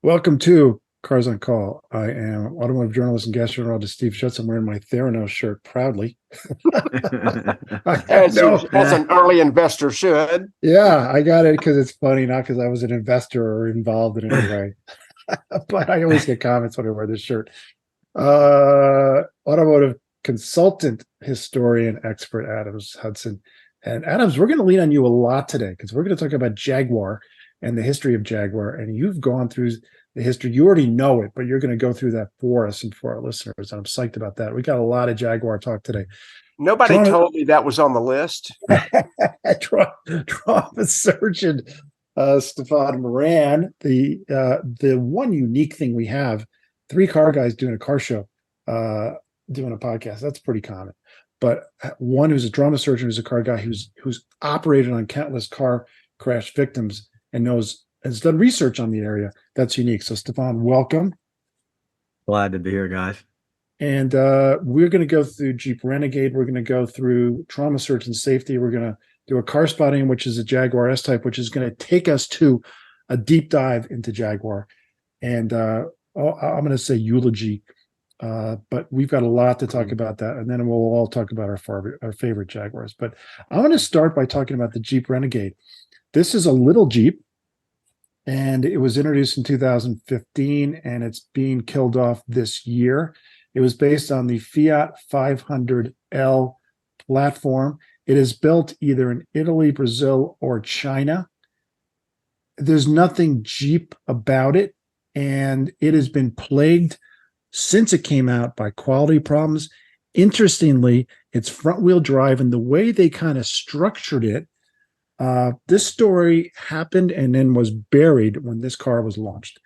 Welcome to Cars on Call. I am automotive journalist and gastroenterologist Steve Schutz. I'm wearing my Theranos shirt proudly. I have As an early investor should. Yeah, I got it because it's funny, not because I was an investor or involved in any way. But I always get comments when I wear this shirt. Automotive consultant, historian, expert Adams Hudson. And Adams, we're going to lean on you a lot today because we're going to talk about Jaguar and the history of Jaguar. And you've gone through the history. You already know it, but you're going to go through that for us and for our listeners. And I'm psyched about that. We got a lot of Jaguar talk today. Nobody told me that was on the list. Trauma surgeon Stephan Moran. The one unique thing we have, three car guys doing a car show, doing a podcast. That's pretty common. But one who's a trauma surgeon, who's a car guy, who's operated on countless car crash victims and has done research on the area. That's unique. So Stephan, welcome. Glad to be here, guys. And we're going to go through Jeep Renegade. We're going to go through trauma search and safety. We're going to do a car spotting, which is a Jaguar S-type, which is going to take us to a deep dive into Jaguar. And I'm going to say eulogy, but we've got a lot to talk about that. And then we'll all talk about our favorite Jaguars. But I'm going to start by talking about the Jeep Renegade. This is a little Jeep, and it was introduced in 2015, and it's being killed off this year. It was based on the Fiat 500L platform. It is built either in Italy, Brazil, or China. There's nothing Jeep about it, and it has been plagued since it came out by quality problems. Interestingly, it's front-wheel drive, and the way they kind of structured it, this story happened and then was buried when this car was launched.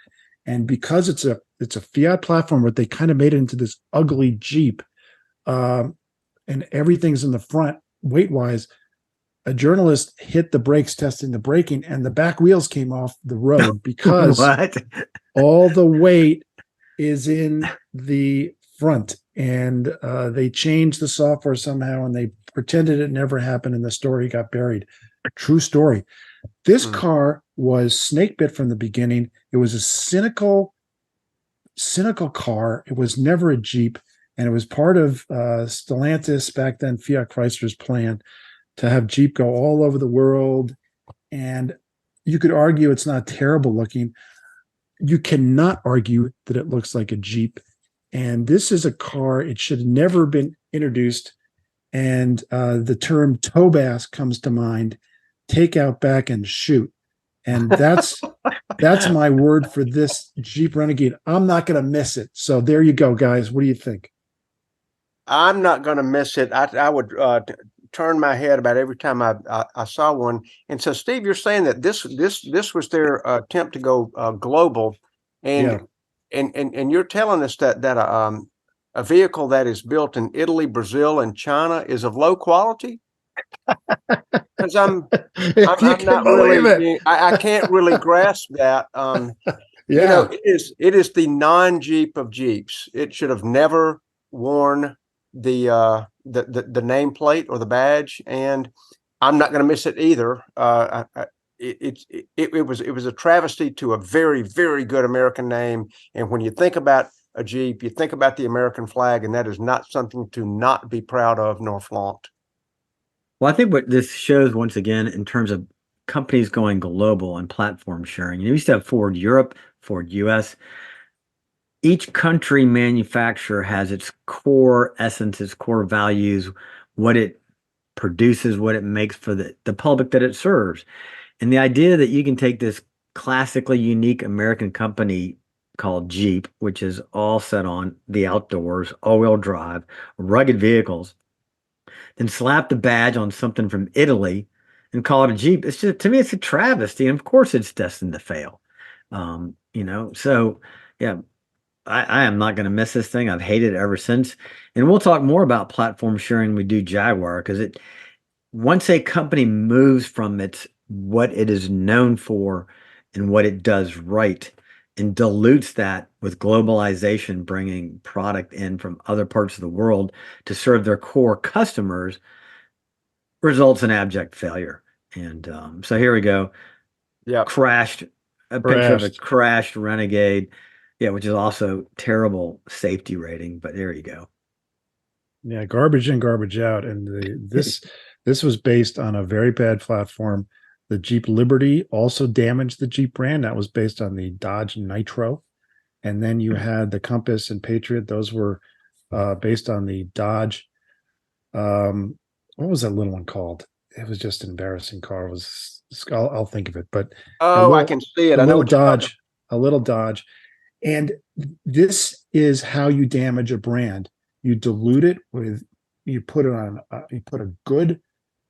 And because it's a Fiat platform, but they kind of made it into this ugly Jeep, and everything's in the front weight-wise, a journalist hit the brakes testing the braking, and the back wheels came off the road because all the weight is in the front. And they changed the software somehow, and they pretended it never happened, and the story got buried. True story. This car was snake bit from the beginning. It was a cynical car. It was never a Jeep, and it was part of Stellantis, back then Fiat Chrysler's plan to have Jeep go all over the world. And you could argue it's not terrible looking. You cannot argue that it looks like a Jeep. And this is a car, it should have never been introduced. And the term TOBAS comes to mind. Take out back and shoot. And that's my word for this Jeep Renegade. I'm not going to miss it. So there you go, guys. What do you think? I'm not going to miss it. I would turn my head about every time I saw one. And so, Steve, you're saying that this was their attempt to go global, and you're telling us that a vehicle that is built in Italy, Brazil, and China is of low quality. Because I'm not really, I can't really grasp that. You know, it is the non-Jeep of Jeeps. It should have never worn the nameplate or the badge, and I'm not going to miss it either. It was a travesty to a very, very good American name. And when you think about a Jeep, you think about the American flag, and that is not something to not be proud of nor flaunt. Well, I think what this shows once again in terms of companies going global and platform sharing. You used to have Ford Europe, Ford US. Each country manufacturer has its core essence, its core values, what it produces, what it makes for the public that it serves. And the idea that you can take this classically unique American company called Jeep, which is all set on the outdoors, all-wheel drive, rugged vehicles, then slap the badge on something from Italy and call it a Jeep. It's just, to me, it's a travesty. And of course it's destined to fail. So yeah, I am not going to miss this thing. I've hated it ever since. And we'll talk more about platform sharing when we do Jaguar, because once a company moves from what it is known for and what it does right, and dilutes that with globalization, bringing product in from other parts of the world to serve their core customers, results in abject failure. And so here we go. Yeah, crashed a picture of a Crashed. crashed Renegade. Yeah, which is also terrible safety rating, but there you go. Yeah, garbage in, garbage out. And this was based on a very bad platform. The Jeep Liberty also damaged the Jeep brand. That was based on the Dodge Nitro. And then you had the Compass and Patriot. Those were based on the Dodge. What was that little one called? It was just an embarrassing car. It was I'll think of it, but Oh, I can see it. a I know little what you're talking Dodge, a little Dodge. And this is how you damage a brand. You dilute it with, you put it on, you put a good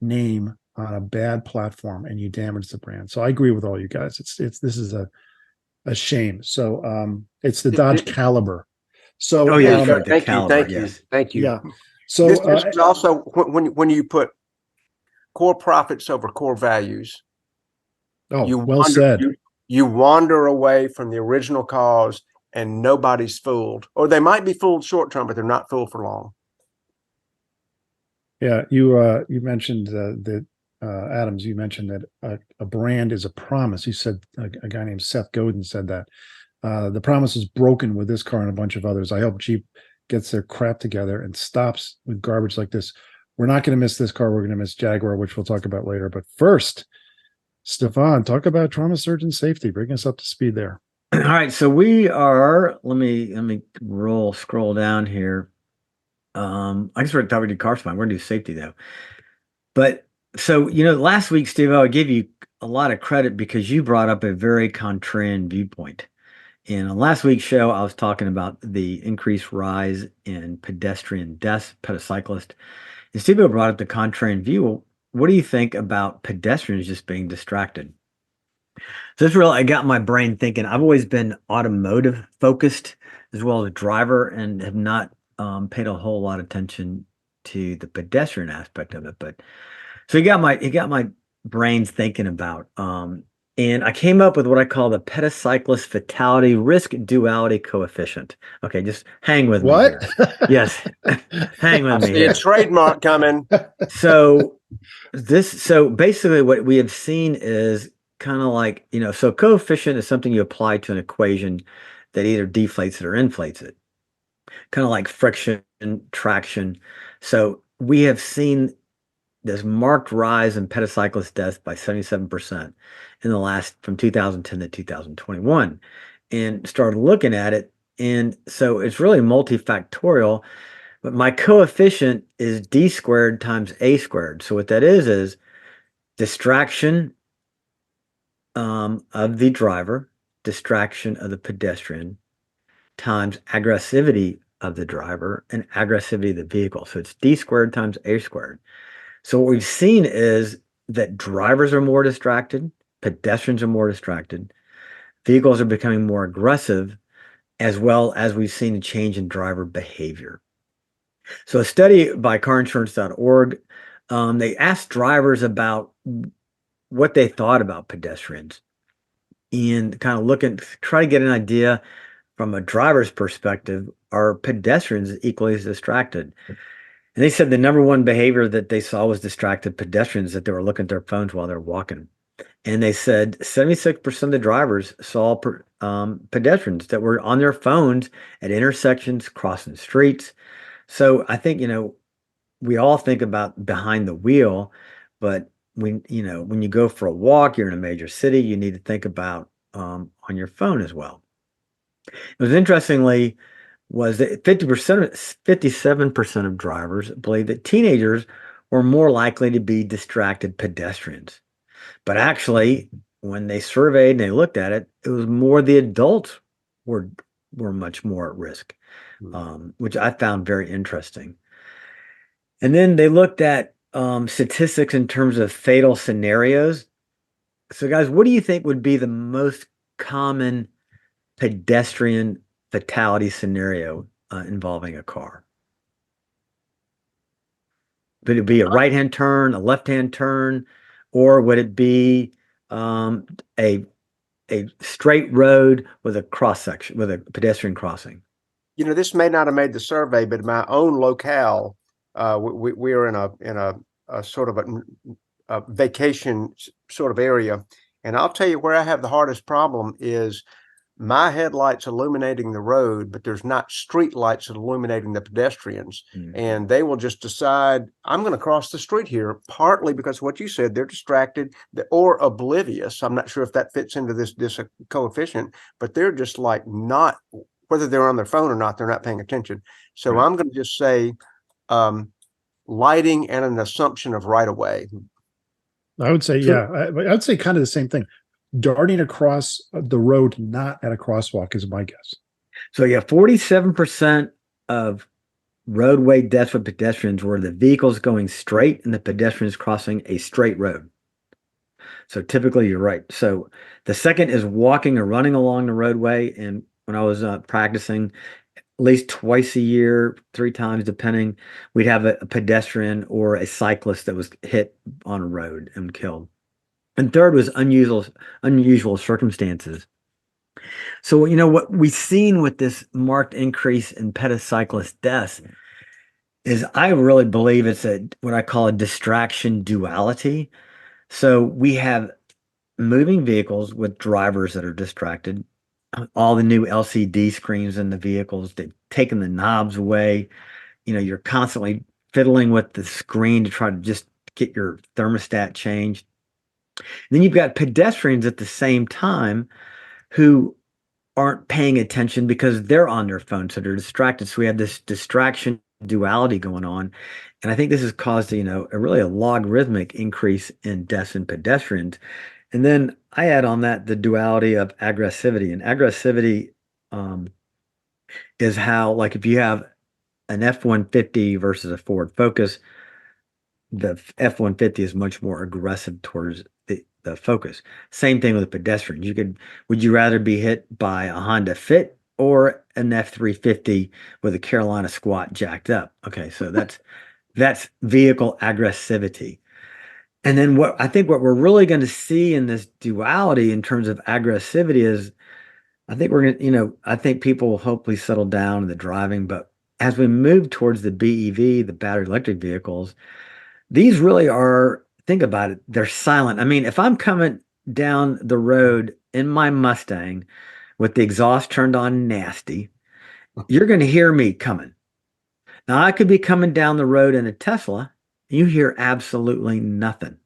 name on a bad platform and you damage the brand. So I agree with all you guys. This is a shame. So it's the Dodge about. Caliber. So Oh yeah, that's Yeah, right. The thank you, caliber, thank you, yes. thank you. yeah. So This is also when you put core profits over core values, oh, you well wander, said. you wander away from the original cause, and nobody's fooled, or they might be fooled short term, but they're not fooled for long. Yeah, you mentioned that Adams. You mentioned that a brand is a promise. You said a guy named Seth Godin said that the promise is broken with this car and a bunch of others. I hope Jeep gets their crap together and stops with garbage like this. We're not going to miss this car. We're going to miss Jaguar, which we'll talk about later. But first, Stephan, talk about trauma surgeon safety. Bring us up to speed there. All right, so we are. Let me scroll down here. I guess we're talking car spine. We're gonna do safety though. But so last week, Steve, I would give you a lot of credit because you brought up a very contrarian viewpoint. And on last week's show, I was talking about the increased rise in pedestrian deaths, pede-cyclists. And Steve brought up the contrarian view. Well, what do you think about pedestrians just being distracted? So this really, I got my brain thinking. I've always been automotive focused as well as a driver and have not paid a whole lot of attention to the pedestrian aspect of it. But so he got my brains thinking about. And I came up with what I call the pede-cyclist fatality risk duality coefficient. Okay, just hang with me here. Yes, hang I with me see a here. trademark coming. So basically what we have seen is kind of like, so coefficient is something you apply to an equation that either deflates it or inflates it. Kind of like friction, traction. So we have seen this marked rise in pede-cyclist deaths by 77% in the last from 2010 to 2021, and started looking at it. And so it's really multifactorial, but my coefficient is d squared times a squared. So what that is distraction of the driver, distraction of the pedestrian, times aggressivity of the driver and aggressivity of the vehicle. So it's d squared times a squared. So what we've seen is that drivers are more distracted, pedestrians are more distracted, vehicles are becoming more aggressive, as well as we've seen a change in driver behavior. So a study by carinsurance.org, they asked drivers about what they thought about pedestrians and kind of try to get an idea from a driver's perspective, are pedestrians equally as distracted? And they said the number one behavior that they saw was distracted pedestrians, that they were looking at their phones while they're walking. And they said 76% of the drivers saw pedestrians that were on their phones at intersections, crossing streets. So I think, we all think about behind the wheel, but when you go for a walk, you're in a major city, you need to think about on your phone as well. It was interestingly was that 57% of drivers believe that teenagers were more likely to be distracted pedestrians. But actually, when they surveyed and they looked at it, it was more the adults were much more at risk, which I found very interesting. And then they looked at statistics in terms of fatal scenarios. So guys, what do you think would be the most common pedestrian fatality scenario involving a car? Would it be a right-hand turn, a left-hand turn, or would it be a straight road with a cross section, with a pedestrian crossing? This may not have made the survey, but my own locale, we are in a sort of a vacation sort of area, And I'll tell you where I have the hardest problem is my headlights illuminating the road, but there's not street lights illuminating the pedestrians. And they will just decide, I'm going to cross the street here, partly because what you said, they're distracted or oblivious. I'm not sure if that fits into this coefficient, but they're just like not, whether they're on their phone or not, they're not paying attention. So I'm going to just say lighting and an assumption of right of way. I would say, yeah, I'd say kind of the same thing. Darting across the road, not at a crosswalk, is my guess. So yeah, 47% of roadway deaths with pedestrians were the vehicles going straight and the pedestrians crossing a straight road. So typically you're right. So the second is walking or running along the roadway. And when I was practicing, at least twice a year, 3 times depending, we'd have a pedestrian or a cyclist that was hit on a road and killed. And third was unusual circumstances. So, you know, what we've seen with this marked increase in pede-cyclist deaths is I really believe it's what I call a distraction duality. So we have moving vehicles with drivers that are distracted. All the new LCD screens in the vehicles, they've taken the knobs away. You know, you're constantly fiddling with the screen to try to just get your thermostat changed. Then you've got pedestrians at the same time who aren't paying attention because they're on their phone, so they're distracted. So we have this distraction duality going on, and I think this has caused, you know, a logarithmic increase in deaths in pedestrians. And then I add on that the duality of aggressivity, and aggressivity is how, like, if you have an F-150 versus a Ford Focus, the F-150 is much more aggressive towards the Focus. Same thing with pedestrians. Would you rather be hit by a Honda Fit or an F-350 with a Carolina Squat jacked up? Okay, so that's vehicle aggressivity. And then what we're really going to see in this duality in terms of aggressivity is, I think we're going to, you know, I think people will hopefully settle down in the driving, but as we move towards the BEV, the battery electric vehicles, these really are, think about it, they're silent. I mean, if I'm coming down the road in my Mustang with the exhaust turned on nasty, you're going to hear me coming. Now, I could be coming down the road in a Tesla, and you hear absolutely nothing.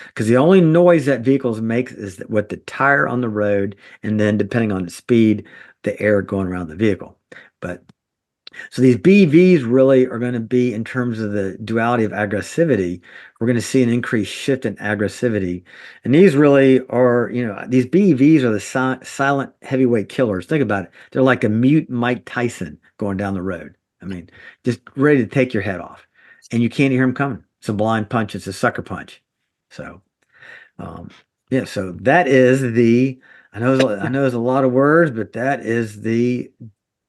Because the only noise that vehicles make is with the tire on the road, and then depending on the speed, the air going around the vehicle. But so these BEVs really are going to be, in terms of the duality of aggressivity, we're going to see an increased shift in aggressivity. And these really are, you know, these BEVs are the silent heavyweight killers. Think about it. They're like a mute Mike Tyson going down the road. I mean, just ready to take your head off. And you can't hear him coming. It's a blind punch. It's a sucker punch. So, yeah, so that is I know it's a lot of words, but that is the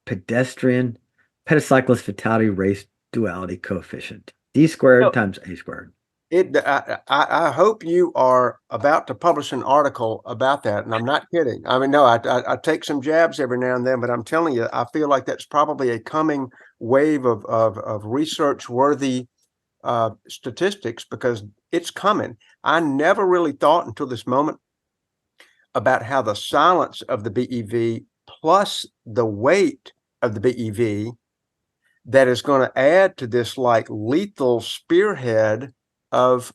pede-cyclist fatality race duality coefficient. D squared times A squared. I hope you are about to publish an article about that, and I'm not kidding. I mean, no, I take some jabs every now and then, but I'm telling you, I feel like that's probably a coming wave of research-worthy statistics, because it's coming. I never really thought until this moment about how the silence of the BEV plus the weight of the BEV that is going to add to this like lethal spearhead of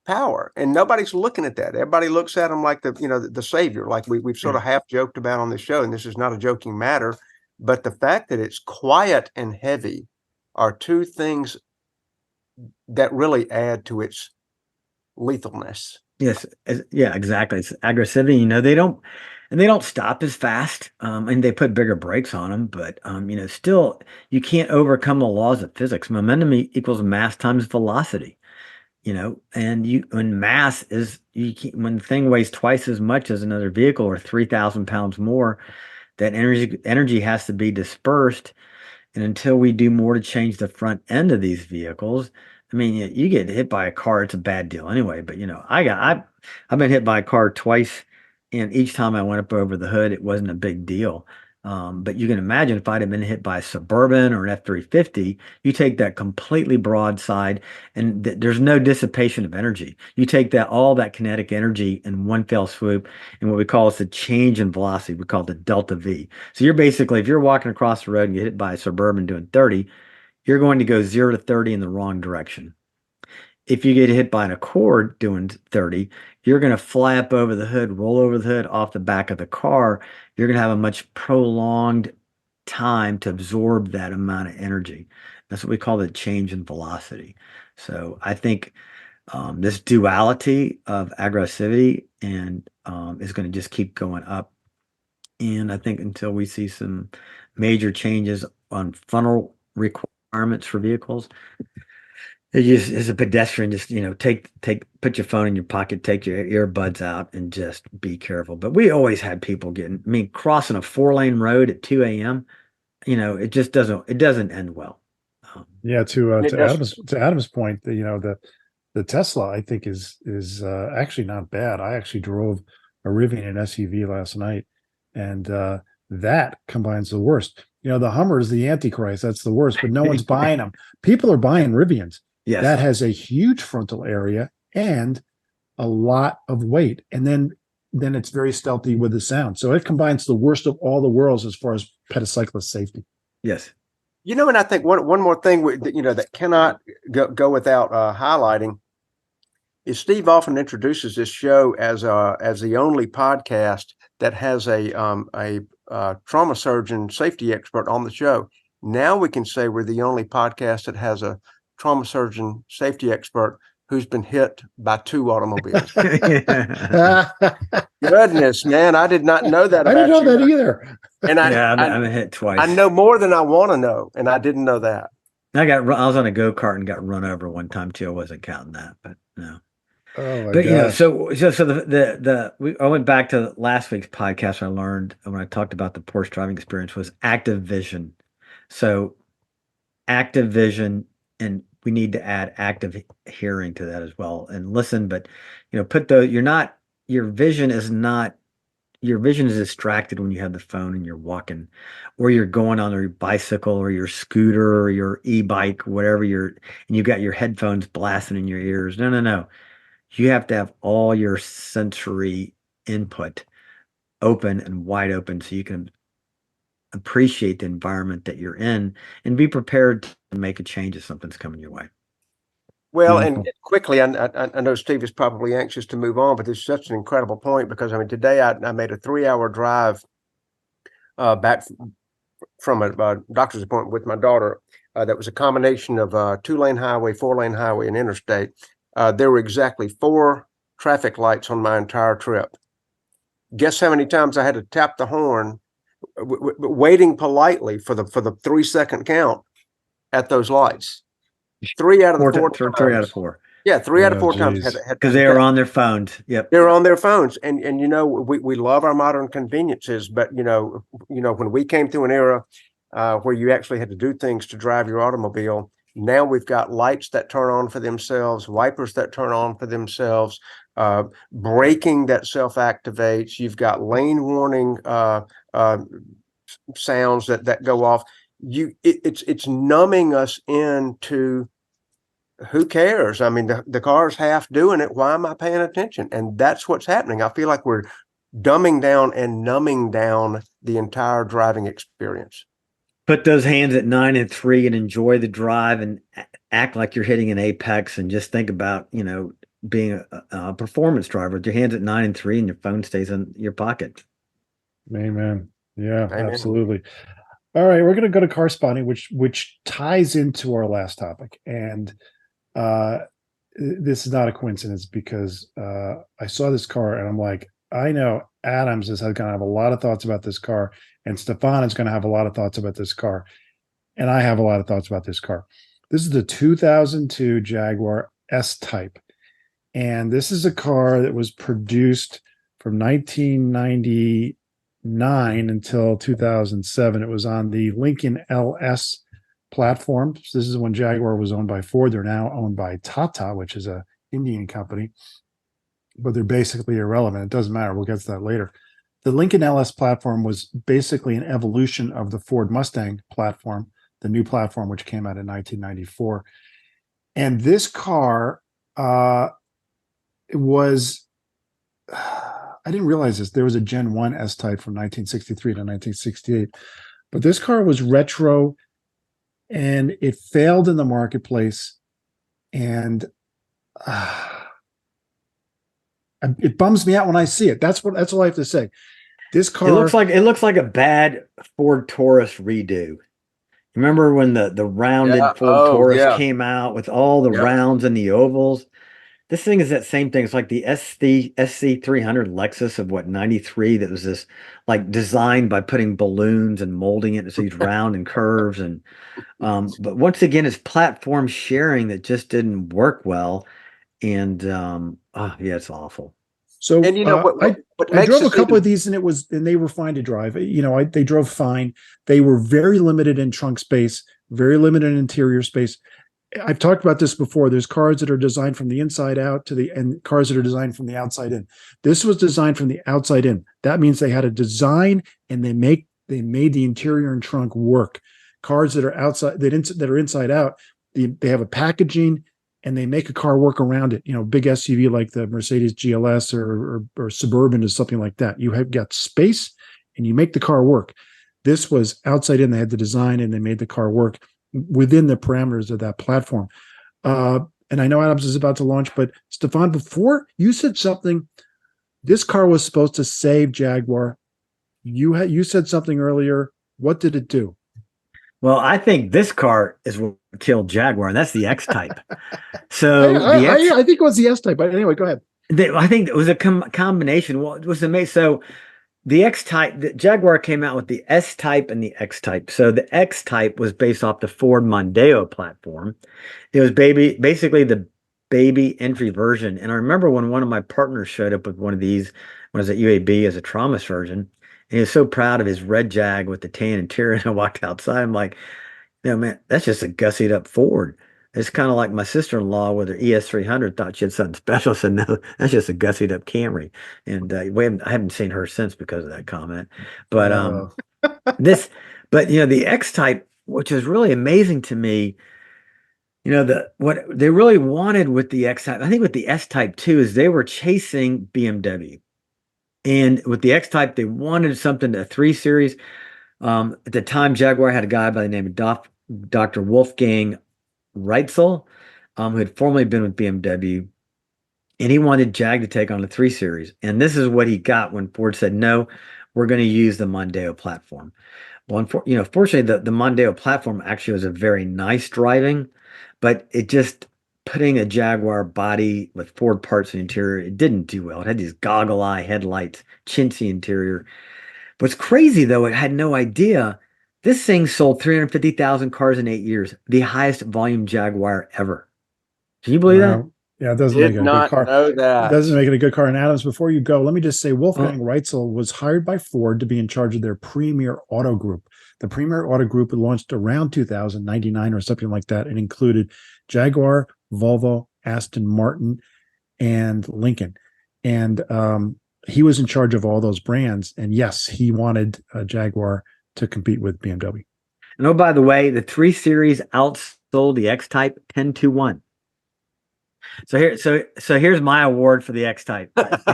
power. And nobody's looking at that. Everybody looks at them like the savior, like we've sort of half joked about on this show, and this is not a joking matter. But the fact that it's quiet and heavy are two things that really add to its lethalness. Yes, yeah, exactly. It's aggressivity. You know, they don't stop as fast, and they put bigger brakes on them. But you know, still, you can't overcome the laws of physics. Momentum equals mass times velocity. You know, and when mass is, when the thing weighs twice as much as another vehicle or 3,000 pounds more, that energy has to be dispersed. And until we do more to change the front end of these vehicles, I mean, you get hit by a car, it's a bad deal anyway. But you know, I've been hit by a car twice, and each time I went up over the hood, it wasn't a big deal. But you can imagine if I'd have been hit by a Suburban or an F-350, you take that completely broadside and there's no dissipation of energy. You take all that kinetic energy in one fell swoop, and what we call is the change in velocity. We call it the delta V. So you're basically, if you're walking across the road and get hit by a Suburban doing 30, you're going to go 0 to 30 in the wrong direction. If you get hit by an Accord doing 30, you're going to fly up over the hood, roll over the hood off the back of the car. You're going to have a much prolonged time to absorb that amount of energy. That's what we call the change in velocity. So I think this duality of aggressivity and is going to just keep going up. And I think until we see some major changes on funnel requirements for vehicles, as a pedestrian, just put your phone in your pocket, take your earbuds out, and just be careful. But we always had people crossing a 4-lane road at 2 a.m. It just doesn't end well. Yeah, to Adam's point, the Tesla I think is actually not bad. I actually drove a Rivian and SUV last night, and that combines the worst. The Hummer is the Antichrist. That's the worst, but no one's buying them. People are buying Rivians. Yes. That has a huge frontal area and a lot of weight. And then it's very stealthy with the sound. So it combines the worst of all the worlds as far as pede-cyclist safety. Yes. And I think one more thing that cannot go without highlighting is Steve often introduces this show as the only podcast that has a trauma surgeon safety expert on the show. Now we can say we're the only podcast that has a trauma surgeon safety expert who's been hit by 2 automobiles. Goodness, man, I did not know that. I didn't know that either. And I've been hit twice. I know more than I want to know, and I didn't know that. I was on a go-kart and got run over one time too. I wasn't counting that, but no. Oh my But gosh. I went back to last week's podcast. I learned when I talked about the Porsche driving experience was active vision. So active vision, and we need to add active hearing to that as well and listen. But your vision is distracted when you have the phone and you're walking, or you're going on your bicycle or your scooter or your e-bike, whatever and you got your headphones blasting in your ears. No. You have to have all your sensory input open and wide open so you can appreciate the environment that you're in and be prepared to make a change if something's coming your way. Well, and quickly, I know Steve is probably anxious to move on, but this is such an incredible point because today I made a 3-hour drive back from a doctor's appointment with my daughter. That was a combination of 2-lane highway, 4-lane highway, and interstate. There were exactly 4 traffic lights on my entire trip. Guess how many times I had to tap the horn, waiting politely for the 3-second count at those lights. 3 out of the 4 times. 3 out of 4. Yeah, 3 out of 4 times because they were on their phones. Yep, they're on their phones, and we love our modern conveniences, but when we came through an era where you actually had to do things to drive your automobile. Now we've got lights that turn on for themselves, wipers that turn on for themselves, braking that self-activates. You've got lane warning sounds that go off. It's numbing us into who cares? The car's half doing it. Why am I paying attention? And that's what's happening. I feel like we're dumbing down and numbing down the entire driving experience. Put those hands at 9 and 3 and enjoy the drive and act like you're hitting an apex and just think about, being a performance driver with your hands at 9 and 3 and your phone stays in your pocket. Amen. Yeah, Amen. Absolutely. All right, we're going to go to car spotting, which ties into our last topic. And this is not a coincidence because I saw this car and I'm like, I know Adams is going to have a lot of thoughts about this car, and Stephan is going to have a lot of thoughts about this car, and I have a lot of thoughts about this car. This is the 2002 Jaguar S-type, and this is a car that was produced from 1999 until 2007. It was on the Lincoln LS platform. So this is when Jaguar was owned by Ford. They're now owned by Tata, which is a Indian company, but they're basically irrelevant. It doesn't matter. We'll get to that later. the Lincoln LS platform was basically an evolution of the Ford Mustang platform, the new platform, which came out in 1994. And this car was, I didn't realize this. There was a Gen 1 S-type from 1963 to 1968. But this car was retro and it failed in the marketplace. And it bums me out when I see it. That's all I have to say. This car, it looks like a bad Ford Taurus redo. Remember when the rounded Ford Taurus came out with all the rounds and the ovals? This thing is that same thing. It's like the SC300 Lexus of 93 that was this like designed by putting balloons and molding it so it's round and curves and but once again it's platform sharing that just didn't work well and it's awful. So and you know I drove a couple of these and they were fine to drive. They drove fine. They were very limited in trunk space, very limited in interior space. I've talked about this before. There's cars that are designed from the inside out and cars that are designed from the outside in. This was designed from the outside in. That means they had a design and they made the interior and trunk work. Cars that are outside that are inside out, they have a packaging and they make a car work around it. Big SUV like the Mercedes GLS or Suburban or something like that. You have got space and you make the car work. This was outside in. They had the design and they made the car work within the parameters of that platform. And I know Adams is about to launch, but Stephan, before you said something, this car was supposed to save Jaguar. You said something earlier. What did it do? Well, I think this car is what killed Jaguar, and that's the X-type. So I think it was the S-type, but anyway, go ahead. I think it was a combination. Well, it was amazing. So the X-type, the Jaguar came out with the S-type and the X-type. So the X-type was based off the Ford Mondeo platform. It was basically the baby entry version. And I remember when one of my partners showed up with one of these when I was at UAB as a trauma surgeon, and he was so proud of his red Jag with the tan interior. And I walked outside. I'm like, man, that's just a gussied up Ford. It's kind of like my sister-in-law with her ES300 thought she had something special. I said, no, that's just a gussied up Camry. And I haven't seen her since because of that comment. But the X-type, which is really amazing to me, what they really wanted with the X-type, I think with the S-type too, is they were chasing BMW. And with the X-type, they wanted something, a 3 Series. At the time, Jaguar had a guy by the name of Dr. Wolfgang Reitzel, who had formerly been with BMW, and he wanted Jag to take on a 3 Series. And this is what he got when Ford said, no, we're going to use the Mondeo platform. Well, fortunately, the Mondeo platform actually was a very nice driving, but it just putting a Jaguar body with Ford parts in the interior, it didn't do well. It had these goggle eye headlights, chintzy interior. What's crazy, though, it had no idea. This thing sold 350,000 cars in 8 years, the highest volume Jaguar ever. Can you believe that? Yeah, it doesn't make it a good car. Know that. It doesn't make it a good car. And Adams, before you go, let me just say Wolfgang Reitzel was hired by Ford to be in charge of their Premier Auto Group. The Premier Auto Group launched around 2099 or something like that. It included Jaguar, Volvo, Aston Martin, and Lincoln. And he was in charge of all those brands. And yes, he wanted a Jaguar to compete with BMW. And oh, by the way, the 3 Series outsold the X-type 10-1. So here's my award for the X-type. It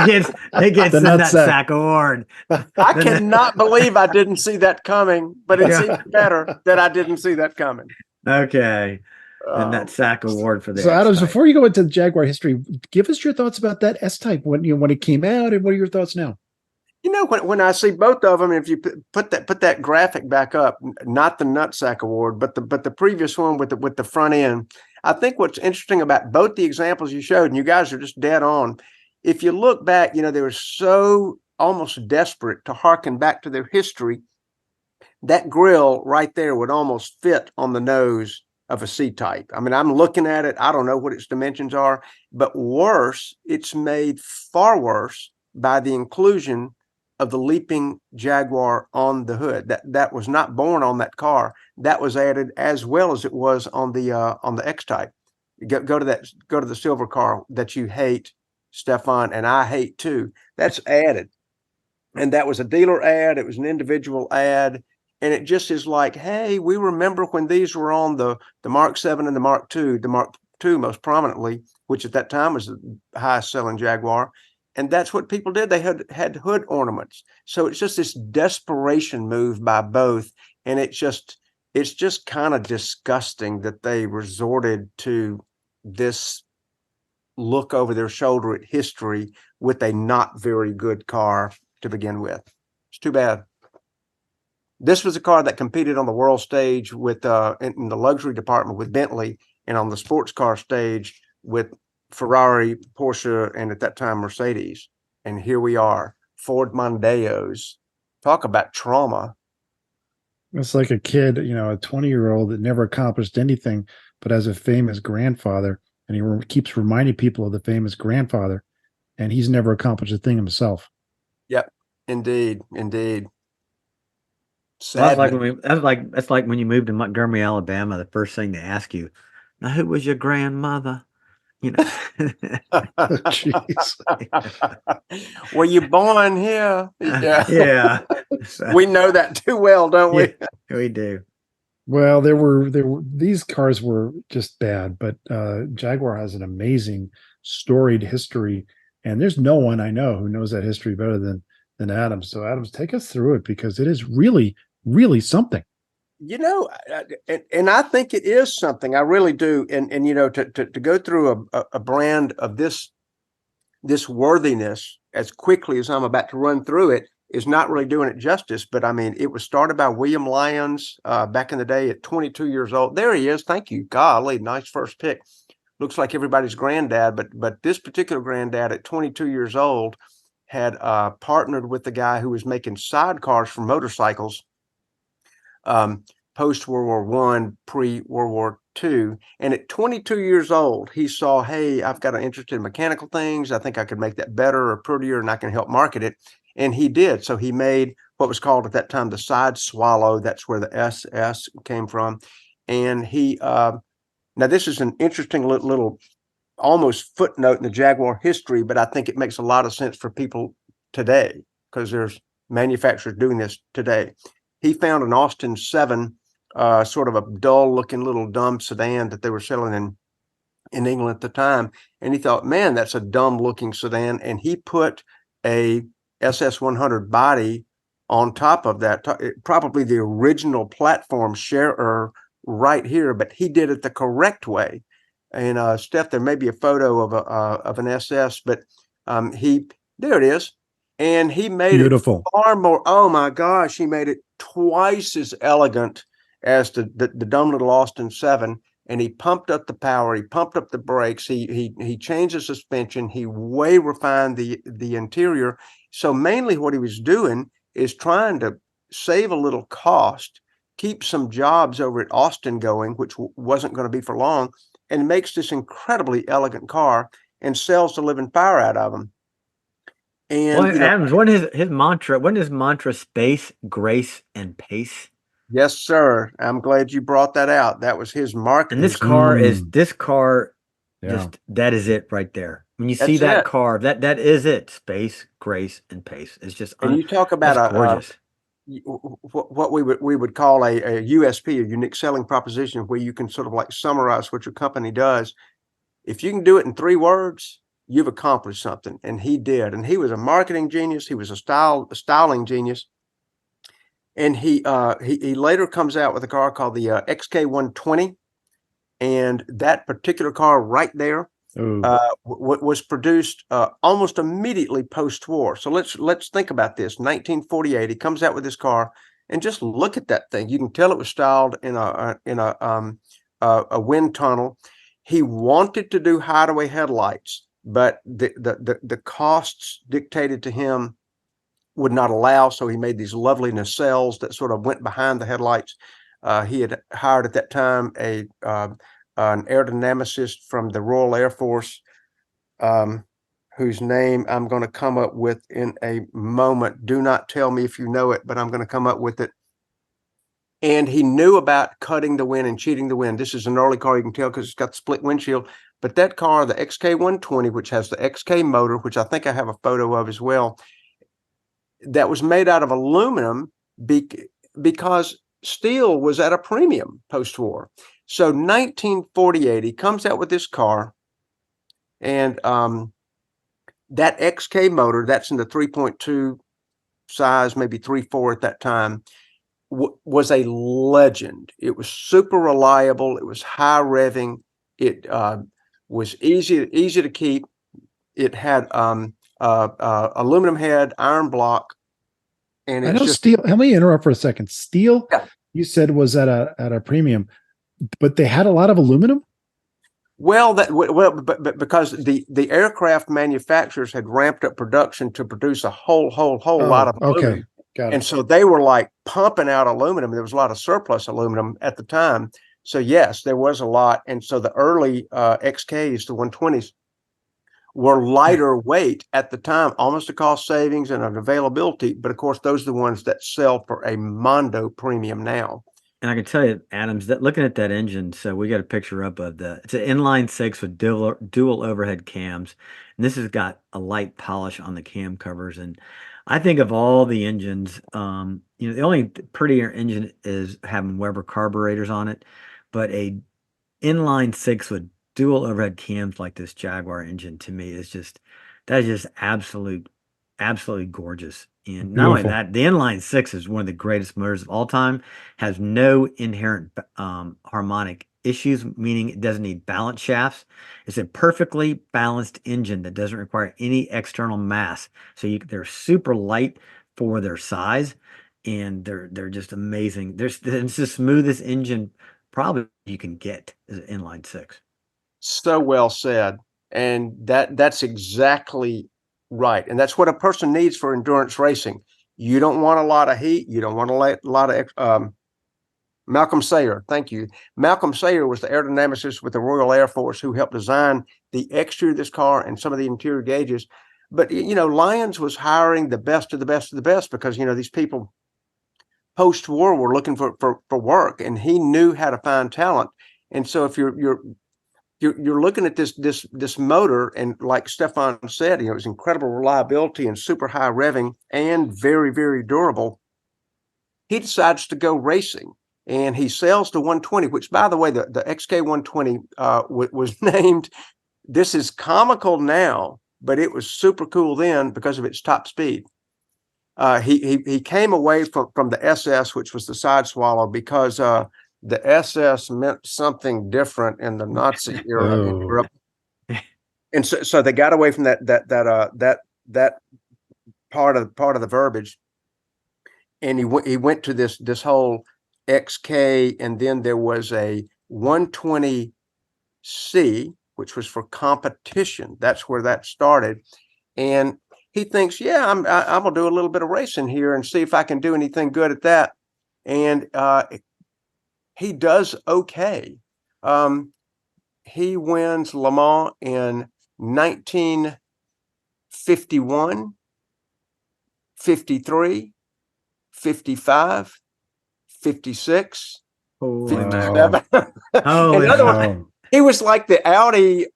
gets the nutsack award. I cannot believe I didn't see that coming, but it seems better that I didn't see that coming. Okay. And that sack award for the So X-type. Adams, before you go into the Jaguar history, give us your thoughts about that S-type when it came out, and what are your thoughts now? When I see both of them, if you put that graphic back up, not the nutsack award, but the previous one with the front end, I think what's interesting about both the examples you showed, and you guys are just dead on. If you look back, they were so almost desperate to harken back to their history. That grill right there would almost fit on the nose of a C-type. I mean, I'm looking at it. I don't know what its dimensions are, but worse, it's made far worse by the inclusion of the leaping Jaguar on the hood. That was not born on that car. That was added as well as it was on the X-type. Go to the silver car that you hate, Stephan, and I hate too. That's added. And that was a dealer ad. It was an individual ad. And it just is like, hey, we remember when these were on the Mark 7 and the Mark 2, the Mark 2 most prominently, which at that time was the highest selling Jaguar. And that's what people did. They had hood ornaments. So it's just this desperation move by both. And it's just kind of disgusting that they resorted to this look over their shoulder at history with a not very good car to begin with. It's too bad. This was a car that competed on the world stage with in the luxury department with Bentley, and on the sports car stage with Ferrari, Porsche, and at that time Mercedes. And here we are, Ford Mondeos. Talk about trauma. It's like a kid, you know, a 20-year-old that never accomplished anything, but has a famous grandfather, and he keeps reminding people of the famous grandfather, and he's never accomplished a thing himself. Yep, indeed, indeed. Well, that's like when you moved to Montgomery, Alabama, the first thing they ask you, now who was your grandmother? You know. Jeez. Were you born here? Yeah. Yeah. We know that too well, don't we? Yeah, we do. Well, these cars were just bad, but Jaguar has an amazing storied history, and there's no one I know who knows that history better than Adams. So Adams, take us through it, because it is really, really something. You know, and I think it is something. I really do. And you know, to go through a brand of this worthiness as quickly as I'm about to run through it is not really doing it justice. But I mean, it was started by William Lyons back in the day at 22 years old. There he is. Thank you. Golly, nice first pick. Looks like everybody's granddad, but this particular granddad at 22 years old had partnered with the guy who was making sidecars for motorcycles post World War I, pre World War II. And at 22 years old, he saw, hey, I've got an interest in mechanical things. I think I could make that better or prettier, and I can help market it. And he did. So he made what was called at that time the side swallow. That's where the SS came from. And he, now this is an interesting little almost footnote in the Jaguar history, but I think it makes a lot of sense for people today because there's manufacturers doing this today. He found an Austin 7, sort of a dull-looking little dumb sedan that they were selling in England at the time, and he thought, man, that's a dumb-looking sedan, and he put a SS100 body on top of that, probably the original platform sharer right here, but he did it the correct way. And Steph, there may be a photo of an SS, but there it is. And he made Beautiful. it far more. Oh my gosh, he made it twice as elegant as the dumb little Austin 7. And he pumped up the power. He pumped up the brakes. He changed the suspension. He way refined the interior. So mainly what he was doing is trying to save a little cost, keep some jobs over at Austin going, which wasn't going to be for long, and makes this incredibly elegant car and sells the living fire out of them. And well, Adams, wasn't his mantra space, grace, and pace? Yes, sir. I'm glad you brought that out. That was his marketing. And this car Yeah. just that is it right there. When you That's see that it. car, that is it. Space, grace, and pace. It's just And you talk about gorgeous. What we would call a USP, a unique selling proposition, where you can sort of like summarize what your company does. If you can do it in 3 words, you've accomplished something. And he did. And he was a marketing genius. He was a styling genius. And he later comes out with a car called the XK120. And that particular car right there was produced almost immediately post-war. So let's think about this. 1948, he comes out with this car, and just look at that thing. You can tell it was styled in a wind tunnel. He wanted to do hideaway headlights, but the costs dictated to him would not allow. So he made these lovely nacelles that sort of went behind the headlights. He had hired at that time an aerodynamicist from the Royal Air Force, whose name I'm going to come up with in a moment. Do not tell me if you know it, but I'm going to come up with it. And he knew about cutting the wind and cheating the wind. This is an early car, you can tell because it's got the split windshield. But that car, the XK120, which has the XK motor, which I think I have a photo of as well, that was made out of aluminum because steel was at a premium post-war. So 1948, he comes out with this car, and that XK motor, that's in the 3.2 size, maybe 3.4 at that time, was a legend. It was super reliable. It was high revving. It was easy to keep. It had aluminum head, iron block, and I it's know just steel. Let me interrupt for a second. Steel, yeah. you said was at a premium, but they had a lot of aluminum. Well, but because the aircraft manufacturers had ramped up production to produce a whole lot of Okay, aluminum. got And it. so they were like pumping out aluminum. There was a lot of surplus aluminum at the time. So yes, there was a lot. And so the early XKs, the 120s, were lighter weight at the time, almost a cost savings and an availability. But of course, those are the ones that sell for a mondo premium now. And I can tell you, Adams, that looking at that engine, so we got a picture up of it's an inline six with dual overhead cams. And this has got a light polish on the cam covers. And I think of all the engines, the only prettier engine is having Weber carburetors on it, but a inline six with dual overhead cams like this Jaguar engine to me is that is just absolutely gorgeous. And not only Beautiful. that, the inline six is one of the greatest motors of all time, has no inherent harmonic issues, meaning it doesn't need balance shafts. It's a perfectly balanced engine that doesn't require any external mass. So they're super light for their size, and they're just amazing. It's the smoothest engine probably you can get is an inline six. So well said. And that's exactly right. And that's what a person needs for endurance racing. You don't want a lot of heat. You don't want a lot of Malcolm Sayer. Thank you. Malcolm Sayer was the aerodynamicist with the Royal Air Force who helped design the exterior of this car and some of the interior gauges. But, Lyons was hiring the best of the best of the best because, these people post-war were looking for work, and he knew how to find talent. And so if you're looking at this motor, and like Stephan said, it was incredible reliability and super high revving and very, very durable. He decides to go racing, and he sells the 120, which, by the way, the XK 120 was named. This is comical now, but it was super cool then because of its top speed. He came away from the SS, which was the side swallow, because the SS meant something different in the Nazi era in Europe, and so they got away from that part of the verbiage, and he went to this whole XK, and then there was a 120C, which was for competition. That's where that started, and he thinks, yeah, I'm gonna do a little bit of racing here and see if I can do anything good at that, and he does okay. He wins Le Mans in 1951, 53, 55, 56, 57. Holy Words, he was like the Audi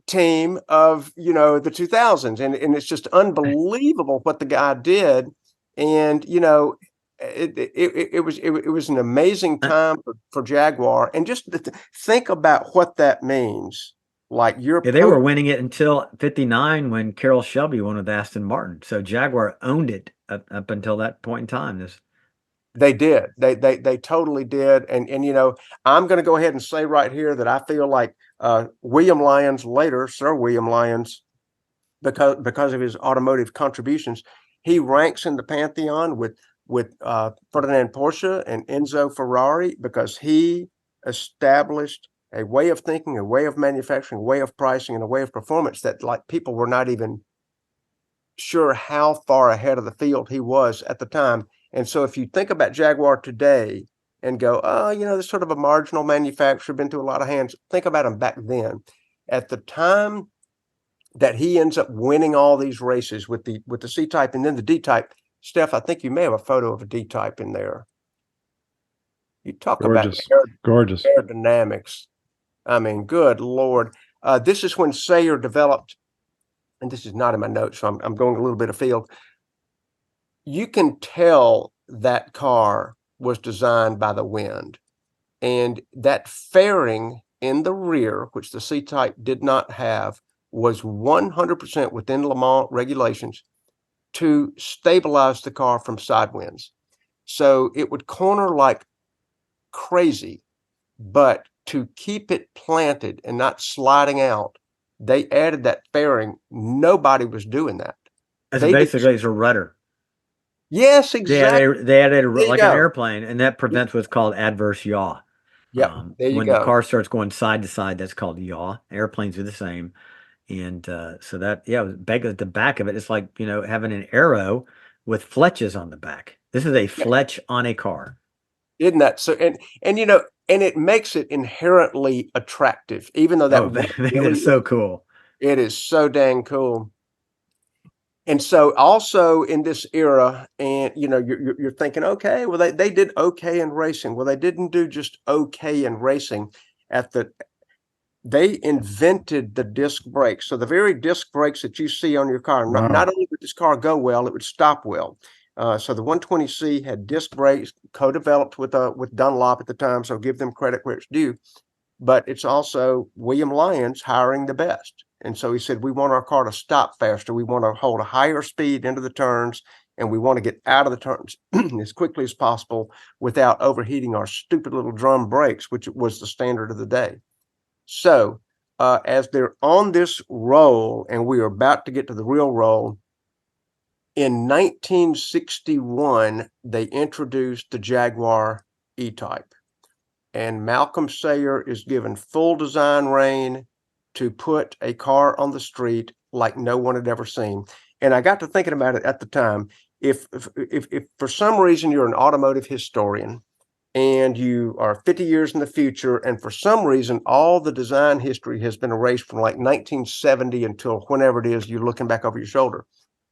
team of the 2000s, and it's just unbelievable what the guy did. And it was an amazing time for Jaguar. And just think about what that means. Like they were winning it until 59 when Carroll Shelby won with Aston Martin. So Jaguar owned it up until that point in time. They did. They totally did. And I'm going to go ahead and say right here that I feel like William Lyons, later Sir William Lyons, because of his automotive contributions, he ranks in the pantheon with Ferdinand Porsche and Enzo Ferrari, because he established a way of thinking, a way of manufacturing, a way of pricing, and a way of performance that people were not even sure how far ahead of the field he was at the time. And so if you think about Jaguar today and go, oh, there's sort of a marginal manufacturer, been through a lot of hands. Think about him back then. At the time that he ends up winning all these races with the C-type and then the D-type, Steph, I think you may have a photo of a D-type in there. You talk Gorgeous. about Gorgeous aerodynamics. I mean, good Lord. This is when Sayer developed, and this is not in my notes, so I'm going a little bit afield. you can tell that car was designed by the wind. And that fairing in the rear, which the C-type did not have, was 100% within Le Mans regulations to stabilize the car from side winds. So it would corner like crazy, but to keep it planted and not sliding out, they added that fairing. Nobody was doing that. As They did- basically it's a rudder. Yes, They exactly. added There you like an go. airplane, and that prevents what's called adverse yaw. Yep, there you When the go. car starts going side to side, that's called yaw. Airplanes are the same. And so that, yeah, at the back of it, it's like, having an arrow with fletches on the back. This is a fletch on a car. Isn't that so? And and it makes it inherently attractive, even though that Makes it so cool. It is so dang cool. And so also in this era, and you're thinking, okay, well they did okay in racing. Well, they didn't do just okay in racing. They invented the disc brakes. So the very disc brakes that you see on your car, Wow. not only would this car go well, it would stop well. So the 120C had disc brakes, co-developed with Dunlop at the time, so give them credit where it's due. But it's also William Lyons hiring the best. And so he said, we want our car to stop faster. We want to hold a higher speed into the turns, and we want to get out of the turns as quickly as possible without overheating our stupid little drum brakes, which was the standard of the day. So as they're on this roll, and we are about to get to the real roll, in 1961, they introduced the Jaguar E-type. And Malcolm Sayer is given full design reign to put a car on the street like no one had ever seen. And I got to thinking about it at the time. If for some reason you're an automotive historian and you are 50 years in the future, and for some reason all the design history has been erased from like 1970 until whenever it is you're looking back over your shoulder,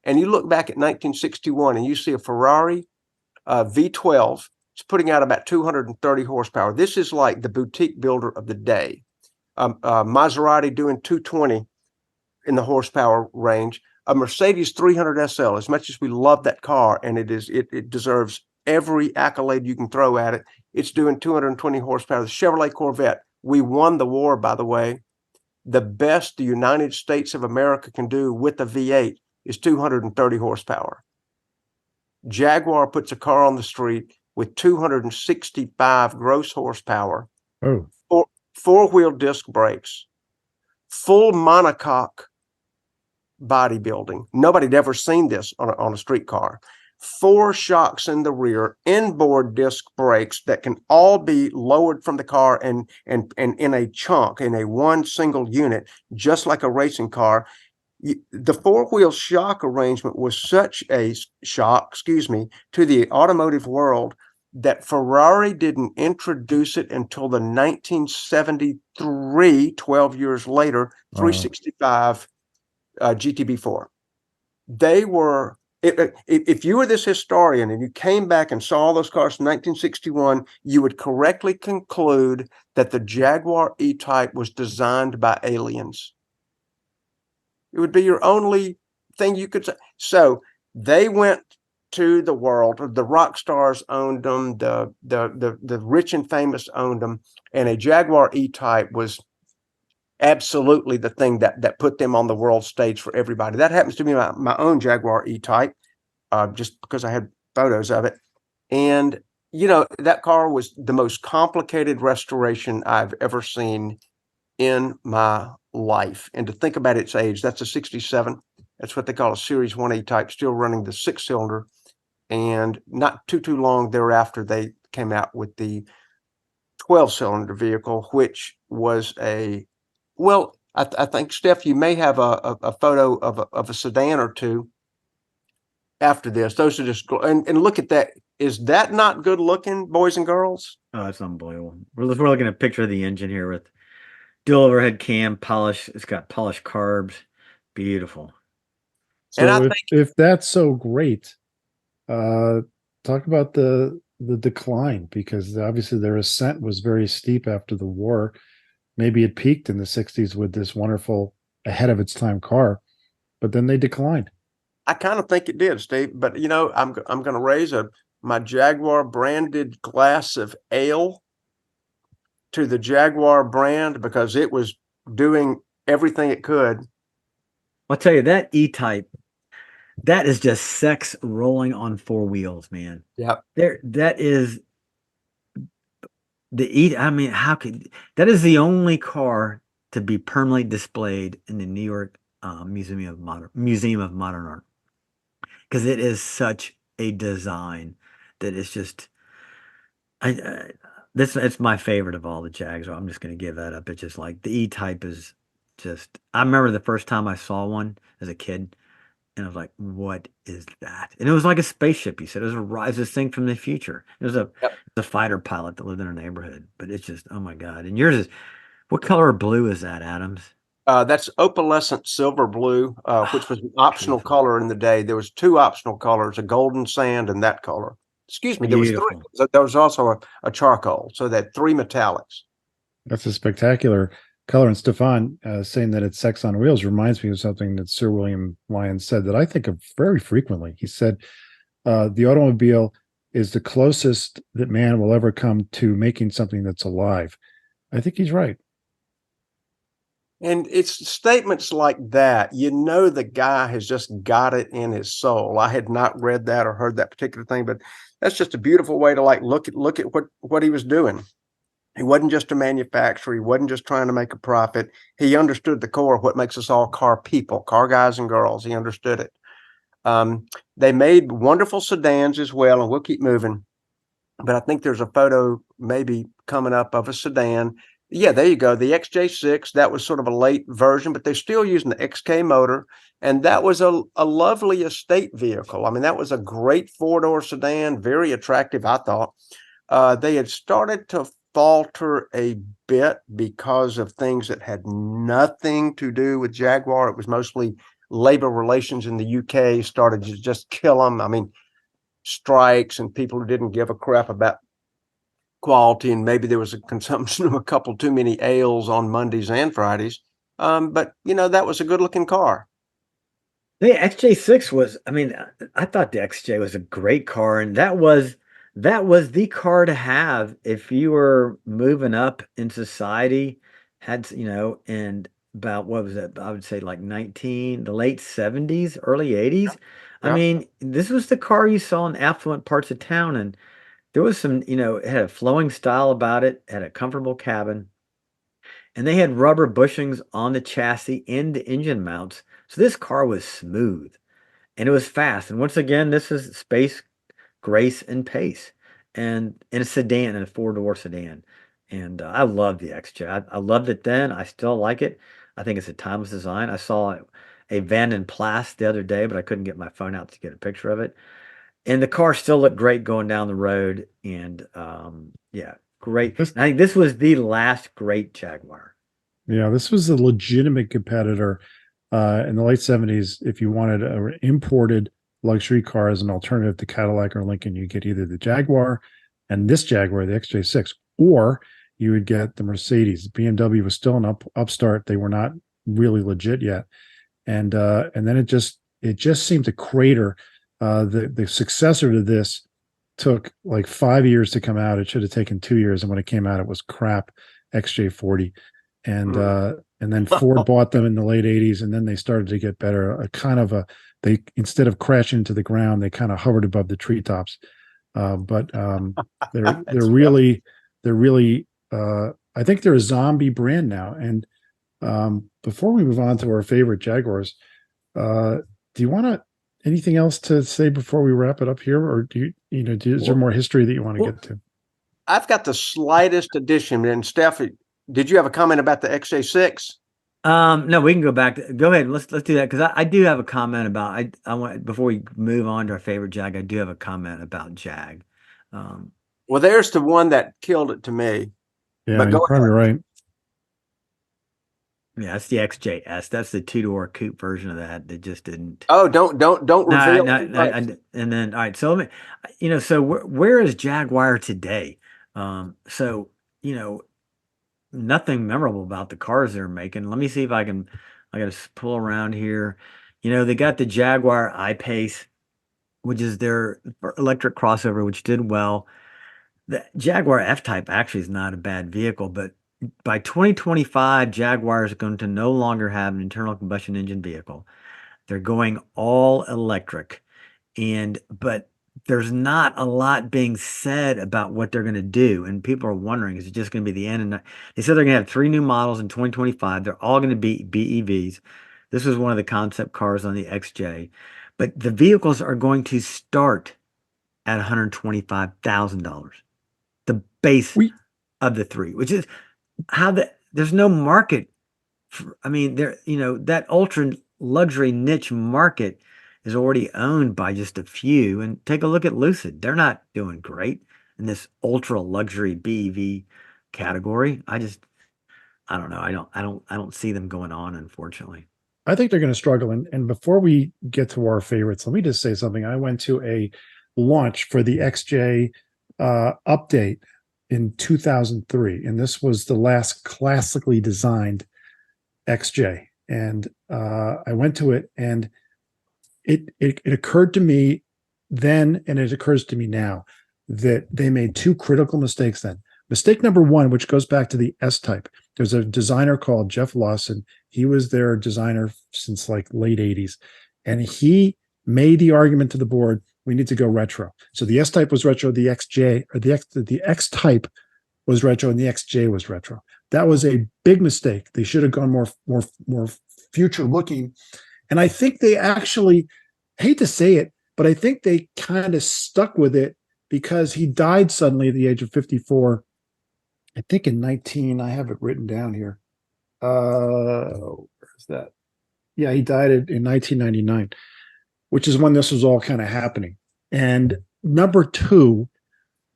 and you look back at 1961 and you see a Ferrari V12, it's putting out about 230 horsepower. This is like the boutique builder of the day. Maserati doing 220 in the horsepower range. A Mercedes 300 SL, as much as we love that car, and it deserves every accolade you can throw at it, it's doing 220 horsepower. The Chevrolet Corvette, we won the war, by the way. The best the United States of America can do with a V8 is 230 horsepower. Jaguar puts a car on the street with 265 gross horsepower, four-wheel disc brakes, full monocoque bodybuilding. Nobody had ever seen this on a street car. 4 shocks in the rear, inboard disc brakes that can all be lowered from the car and in a chunk, in a one single unit, just like a racing car. The 4-wheel shock arrangement was such a shock, to the automotive world that Ferrari didn't introduce it until the 1973, 12 years later, 365 GTB4. They were, if you were this historian and you came back and saw those cars in 1961, you would correctly conclude that the Jaguar E-type was designed by aliens. It would be your only thing you could say. So they went to the world. The rock stars owned them. The rich and famous owned them. And a Jaguar E-type was absolutely the thing that put them on the world stage for everybody. That happens to be my own Jaguar E-type, just because I had photos of it. And, that car was the most complicated restoration I've ever seen in my life. And to think about its age, that's a 67. That's what they call a Series 1 E-type, still running the 6-cylinder. And not too long thereafter, they came out with the 12-cylinder vehicle, which was I think, Steph, you may have a photo of a sedan or two after this. Those are just, and look at that. Is that not good looking, boys and girls? Oh, it's unbelievable. We're looking at a picture of the engine here with dual overhead cam, polish. It's got polished carbs. Beautiful. So if that's so great, talk about the decline, because obviously their ascent was very steep after the war. Maybe it peaked in the 60s with this wonderful, ahead of its time car, but then they declined. I kind of think it did, Steve. But you know, I'm going to raise my Jaguar branded glass of ale to the Jaguar brand because it was doing everything it could. I'll tell you that E-type, that is just sex rolling on four wheels, man. Yep. That is the E. I mean, how could that is the only car to be permanently displayed in the New York Museum of Modern Art, because it is such a design that is just this it's my favorite of all the Jags. I'm just going to give that up. It's just like the E-type is just. I remember the first time I saw one as a kid, and I was like, "What is that?" And it was like a spaceship. He said it was this thing from the future. It was Yep. a fighter pilot that lived in our neighborhood. But it's just, oh my god! And yours is what color of blue is that, Adams? That's opalescent silver blue, which was an optional Beautiful. color in the day. There was two optional colors: a golden sand and that color. Excuse me, there was three. Beautiful. There was also a charcoal, so that three metallics. That's a spectacular color. And Stefan saying that it's sex on wheels reminds me of something that Sir William Lyons said that I think of very frequently. He said, the automobile is the closest that man will ever come to making something that's alive. I think he's right. And it's statements like that, you know, the guy has just got it in his soul. I had not read that or heard that particular thing, but that's just a beautiful way to like look at what he was doing. He wasn't just a manufacturer. He wasn't just trying to make a profit. He understood the core of what makes us all car people, car guys and girls. He understood it. They made wonderful sedans as well, and we'll keep moving. But I think there's a photo maybe coming up of a sedan. Yeah, there you go. The XJ6, that was sort of a late version, but they're still using the XK motor. And that was a lovely estate vehicle. I mean, that was a great four-door sedan, very attractive, I thought. They had started to falter a bit because of things that had nothing to do with Jaguar. It was mostly labor relations in the UK started to just kill them. I mean, strikes and people who didn't give a crap about quality, and maybe there was a consumption of a couple too many ales on Mondays and Fridays. But you know, that was a good looking car. The XJ6 was, I mean, I thought the XJ was a great car, and that was the car to have if you were moving up in society, and about what was that? I would say like the late 70s, early 80s. I Yeah. mean, this was the car you saw in affluent parts of town, and there was some, it had a flowing style about it, had a comfortable cabin, and they had rubber bushings on the chassis and the engine mounts. So this car was smooth and it was fast. And once again, this is space, grace, and pace, and in a sedan, in a four-door sedan. And I love the XJ. I loved it then. I still like it. I think it's a timeless design. I saw a Van den Plas the other day, but I couldn't get my phone out to get a picture of it. And the car still looked great going down the road. And yeah, great. This, And I think this was the last great Jaguar. yeah, this was a legitimate competitor in the late 70s. If you wanted an imported luxury car as an alternative to Cadillac or Lincoln, you get either the Jaguar and this Jaguar, the XJ6, or you would get the Mercedes. BMW was still an upstart. They were not really legit yet. And then it just seemed to crater. The successor to this took like 5 years to come out. It should have taken 2 years, and when it came out, it was crap. XJ40, and then Ford bought them in the late 80s, and then they started to get better. They, instead of crashing into the ground, they kind of hovered above the treetops. But they're really I think they're a zombie brand now. And before we move on to our favorite Jaguars, do you want to anything else to say before we wrap it up here, or is there more history that you want to get to? I've got the slightest addition. And Steph, did you have a comment about the XJ6? No, we can go back. Go ahead. Let's do that, because I do have a comment about. I want, before we move on to our favorite Jag, I do have a comment about Jag. Well, there's the one that killed it to me. Yeah, But you're go probably right. Yeah, that's the XJS. That's the two-door coupe version of that. That just didn't. Oh, don't reveal. And then all right. So let me, so where is Jaguar today? So nothing memorable about the cars they're making. Let me see if I got to pull around here. They got the Jaguar I-Pace, which is their electric crossover, which did well. The Jaguar F-type actually is not a bad vehicle, but by 2025, Jaguar is going to no longer have an internal combustion engine vehicle. They're going all electric. But there's not a lot being said about what they're going to do. And people are wondering, is it just going to be the end? And they said they're going to have 3 new models in 2025. They're all going to be BEVs. This was one of the concept cars on the XJ. But the vehicles are going to start at $125,000. The base of the 3, which is there's no market. That ultra luxury niche market is already owned by just a few. And take a look at Lucid. They're not doing great in this ultra luxury BEV category. I don't know. I don't see them going on, unfortunately. I think they're going to struggle. And before we get to our favorites, let me just say something. I went to a launch for the XJ update in 2003, and this was the last classically designed XJ. And I went to it, and it occurred to me then, and it occurs to me now, that they made 2 critical mistakes then. Mistake number 1, which goes back to the S-type. There's a designer called Jeff Lawson. He was their designer since like late 80s. And he made the argument to the board, we need to go retro. So the S-type was retro, the XJ, or the X-type was retro, and the XJ was retro. That was a big mistake. They should have gone more future looking. And I think they actually, hate to say it, but I think they kind of stuck with it because he died suddenly at the age of 54. I think in I have it written down here. Where's that? Yeah, he died in 1999, which is when this was all kind of happening. And number 2,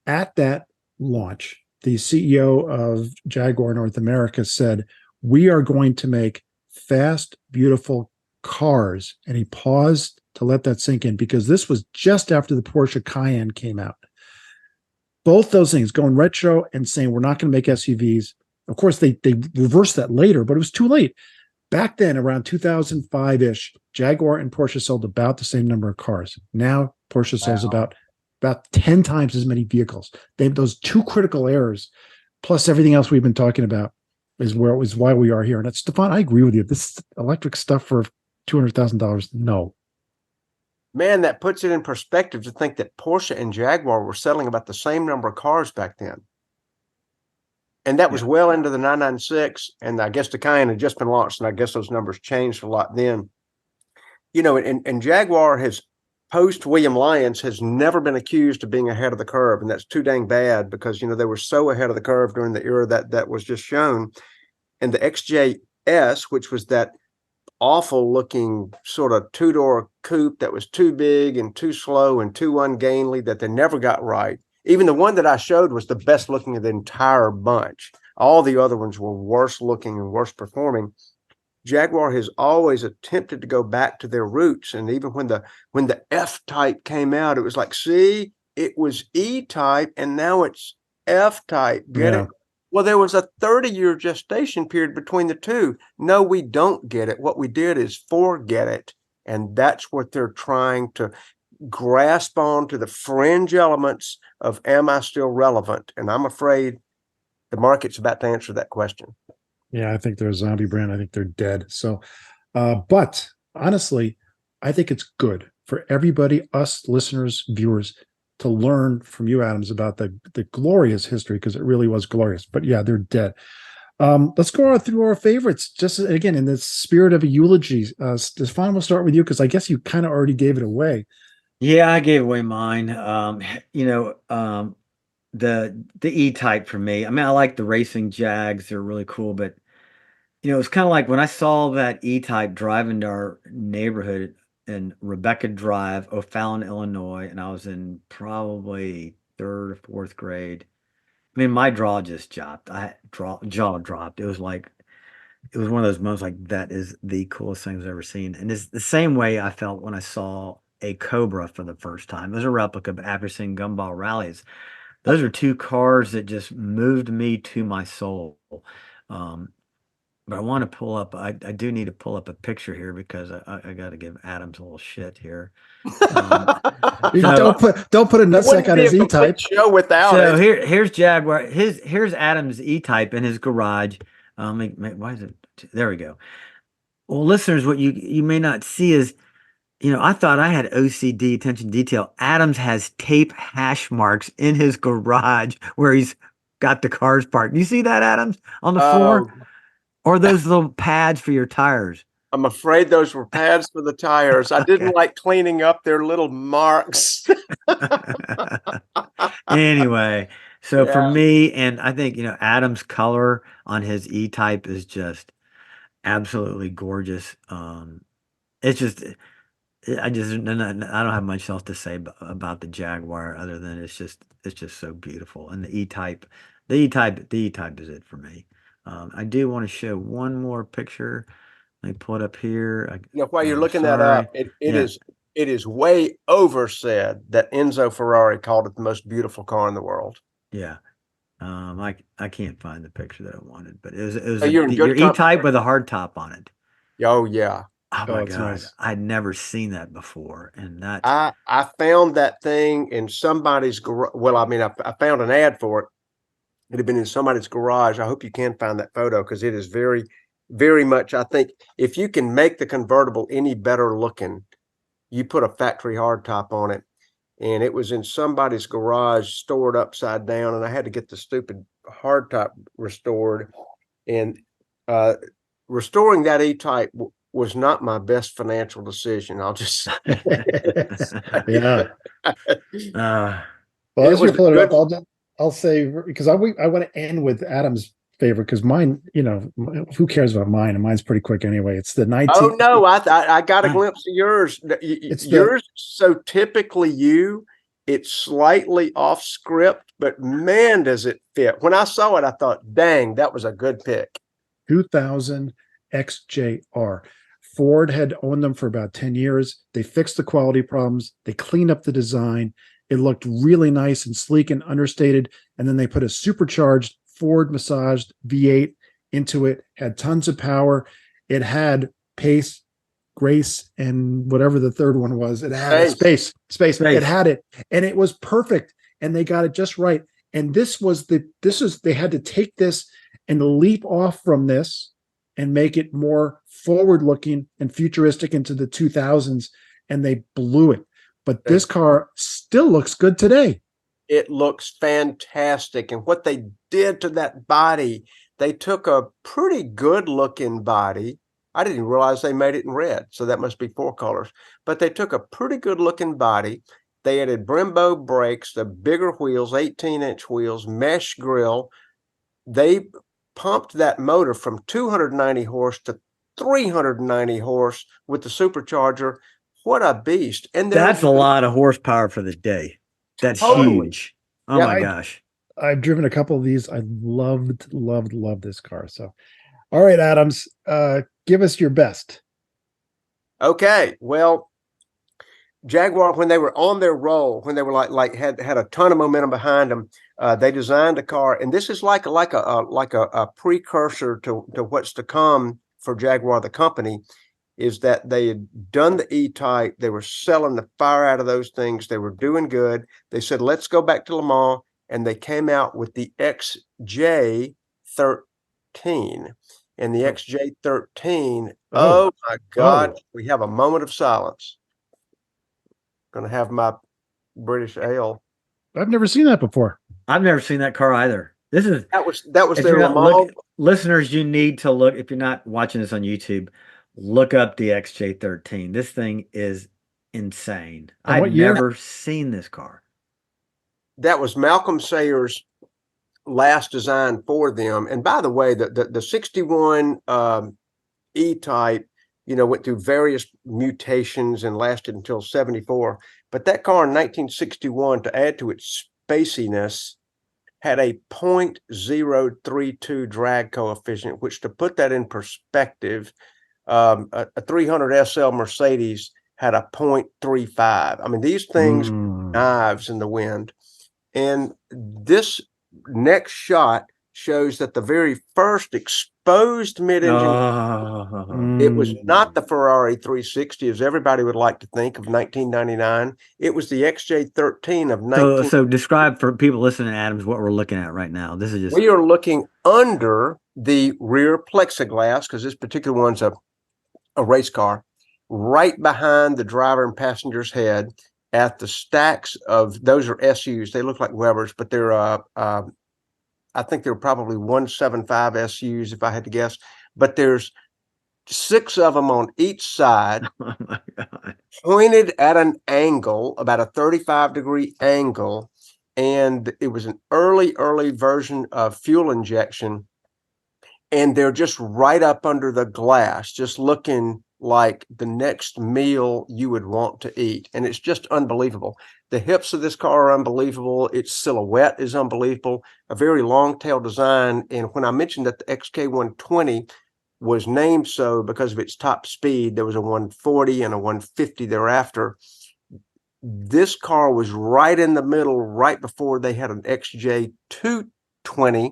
at that launch, the CEO of Jaguar North America said, we are going to make fast, beautiful cars. And he paused to let that sink in because this was just after the Porsche Cayenne came out. Both those things, going retro and saying we're not going to make SUVs. Of course, they reversed that later, but it was too late. Back then, around 2005-ish, Jaguar and Porsche sold about the same number of cars. Now, Porsche sells about 10 times as many vehicles. They have those 2 critical errors, plus everything else we've been talking about, is why we are here. And Stephan, I agree with you. This electric stuff for $200,000, no. Man, that puts it in perspective to think that Porsche and Jaguar were selling about the same number of cars back then. And that was well into the 996. And I guess the Cayenne had just been launched, and I guess those numbers changed a lot then. And Jaguar has, post William Lyons, has never been accused of being ahead of the curve. And that's too dang bad because, they were so ahead of the curve during the era that was just shown. And the XJS, which was that awful looking sort of 2-door coupe that was too big and too slow and too ungainly that they never got right. Even the one that I showed was the best looking of the entire bunch. All the other ones were worse looking and worse performing. Jaguar has always attempted to go back to their roots. And even when the F-type came out, it was like, see, it was E-type and now it's F-type. Get it? Well, there was a 30-year gestation period between the two. No, we don't get it. What we did is forget it. And that's what they're trying to grasp on, to the fringe elements of, am I still relevant? And I'm afraid the market's about to answer that question. Yeah, I think they're a zombie brand. I think they're dead. So, but honestly, I think it's good for everybody, us listeners, viewers, to learn from you, Adams, about the glorious history, because it really was glorious. But yeah, they're dead. Let's go through our favorites. Just again, in the spirit of a eulogy, Stephan, we'll start with you because I guess you kind of already gave it away. Yeah, I gave away mine. The E-type for me. I mean, I like the racing Jags; they're really cool. But it's kind of like when I saw that E-type drive into our neighborhood in Rebecca Drive, O'Fallon, Illinois, and I was in probably 3rd or 4th grade. I mean, my jaw just dropped. Jaw dropped. It was one of those moments like, that is the coolest thing I've ever seen. And it's the same way I felt when I saw a Cobra for the first time. It was a replica, but after seeing Gumball Rallies, those are 2 cars that just moved me to my soul. But I want to pull up. I do need to pull up a picture here because I got to give Adams a little shit here. You So- don't put a It nutsack wouldn't on be a his complete E-type. show without So it. here's Jaguar. Here's Adam's E-type in his garage. Why is it? There we go. Well, listeners, what you may not see is, I thought I had OCD, attention to detail. Adams has tape hash marks in his garage where he's got the cars parked. You see that, Adams, on the floor? Oh, Or those little pads for your tires? I'm afraid those were pads for the tires. I didn't Okay. like cleaning up their little marks. Anyway, so for Yeah. me, and I think, Adam's color on his E-type is just absolutely gorgeous. It's just, I don't have much else to say about the Jaguar other than it's just so beautiful. And the E-type is it for me. I do want to show one more picture. Let me pull it up here. While you're I'm looking that sorry. up, it Yeah. is way over said that Enzo Ferrari called it the most beautiful car in the world. Yeah. I can't find the picture that I wanted, but it was Oh, you're in good your company. E-type with a hard top on it. Oh yeah. Oh Oh, my it's God. nice. I'd never seen that before. And that I found that thing in somebody's garage. Well, I mean, I found an ad for it. It had been in somebody's garage. I hope you can find that photo because it is very, very much. I think if you can make the convertible any better looking, you put a factory hardtop on it. And it was in somebody's garage stored upside down. And I had to get the stupid hardtop restored. And restoring that E-type was not my best financial decision. I'll just say. Yeah. Well, It as was you're pulling it good. up, I'll say, because I want to end with Adam's favorite, because mine, who cares about mine? And mine's pretty quick anyway. It's the 19. Oh no, I got a glimpse of yours. It's Yours, so typically it's slightly off script, but man, does it fit. When I saw it, I thought, dang, that was a good pick. 2000 XJR. Ford had owned them for about 10 years. They fixed the quality problems. They cleaned up the design. It looked really nice and sleek and understated. And then they put a supercharged Ford massaged V8 into it, had tons of power. It had pace, grace, and whatever the third one was. It had space. It had it. And it was perfect. And they got it just right. And they had to take this and leap off from this and make it more forward looking and futuristic into the 2000s. And they blew it. But this car still looks good today. It looks fantastic. And what they did to that body, they took a pretty good looking body. I didn't realize they made it in red. So that must be 4 colors. But they took a pretty good looking body. They added Brembo brakes, the bigger wheels, 18-inch wheels, mesh grille. They pumped that motor from 290 horse to 390 horse with the supercharger. What a beast. And that's a lot of horsepower for the day. That's huge. Oh Yeah, my gosh. I've driven a couple of these. I loved this car. So, all right, Adams, give us your best. Okay. Well, Jaguar, when they were on their roll, when they were like had a ton of momentum behind them, they designed a car, and this is like a precursor to what's to come for Jaguar, the company, is that they had done the E-type. They were selling the fire out of those things. They were doing good. They said, let's go back to Le Mans, and they came out with the XJ13. And the XJ13, oh my God, we have a moment of silence. Going to have my British ale. I've never seen that before. I've never seen that car either. That was their you're Le not Mans. listeners, you need to look. If you're not watching this on YouTube, look up the XJ13. This thing is insane. I've never seen this car. That was Malcolm Sayers' last design for them. And by the way, the 61 E-type, went through various mutations and lasted until 74. But that car in 1961, to add to its spaciness, had a 0.032 drag coefficient, which, to put that in perspective, a 300 SL Mercedes had a 0.35. I mean, these things, knives in the wind. And this next shot shows that the very first exposed mid-engine. Oh, It was not the Ferrari 360, as everybody would like to think, of 1999. It was the XJ13 of 19. so describe for people listening, Adams, what we're looking at right now. This is just We are looking under the rear plexiglass, because this particular one's a race car, right behind the driver and passenger's head at the stacks of, those are SUs. They look like Webers, but they're, I think they're probably 175 SUs if I had to guess, but there's 6 of them on each side, oh my God. pointed at an angle, about a 35-degree angle. And it was an early version of fuel injection. And they're just right up under the glass, just looking like the next meal you would want to eat. And it's just unbelievable. The hips of this car are unbelievable. Its silhouette is unbelievable. A very long tail design. And when I mentioned that the XK120 was named so because of its top speed, there was a 140 and a 150 thereafter. This car was right in the middle, right before they had an XJ220,